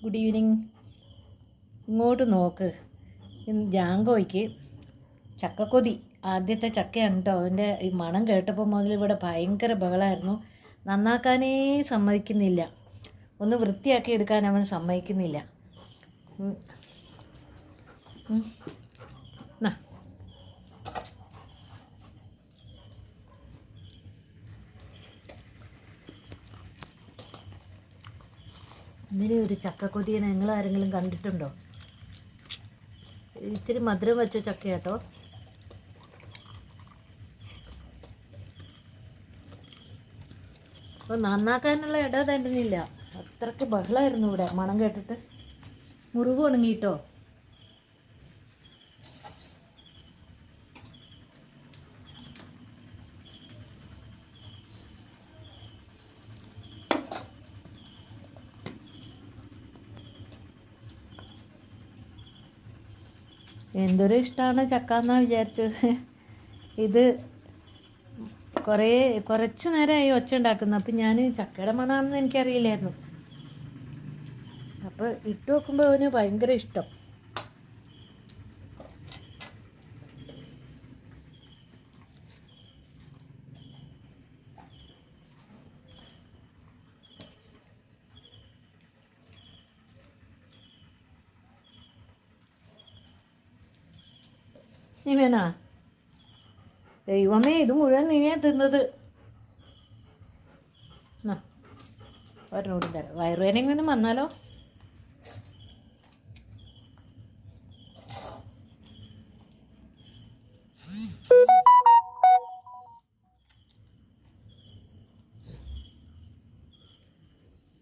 Good evening. ഇങ്ങോട്ട് നോക്ക്. ജാങ്കോയ്ക്ക് ചക്കക്കൊതി. ആദ്യത്തെ ചക്കയാണ് കേട്ടോ. അവൻ്റെ ഈ മണം കേട്ടപ്പോൾ മുതൽ ഇവിടെ ഭയങ്കര ബഹളമായിരുന്നു. നന്നാക്കാനേ സമ്മതിക്കുന്നില്ല. ഒന്ന് വൃത്തിയാക്കി എടുക്കാൻ അവൻ സമ്മതിക്കുന്നില്ല. ഇങ്ങനെ ഒരു ചക്കക്കൊതിയെ നിങ്ങൾ ആരെങ്കിലും കണ്ടിട്ടുണ്ടോ? ഇത്തിരി മധുരം വെച്ച ചക്ക കേട്ടോ. അപ്പോൾ നന്നാക്കാനുള്ള ഇട തരുന്നില്ല. അത്രയ്ക്ക് ബഹളമായിരുന്നു ഇവിടെ മണം കേട്ടിട്ട്. മുറിവ് ഉണങ്ങിയിട്ടോ. എന്തൊരു ഇഷ്ടമാണ് ചക്ക എന്നാണ് വിചാരിച്ചത്. ഇത് കുറച്ച് നേരമായി ഒച്ച ഉണ്ടാക്കുന്നു. അപ്പം ഞാൻ ചക്കയുടെ മണമാണെന്ന് എനിക്കറിയില്ലായിരുന്നു. അപ്പോൾ ഇട്ട് നോക്കുമ്പോൾ അവന് ഭയങ്കര ഇഷ്ടം. നീ വേണ? ദൈവമേ, ഇത് മുഴുവൻ നീയാ തിന്നത്. ഒരെണ്ണൂടി തരാം. വയറുവേദന എങ്ങനെ വന്നാലോ?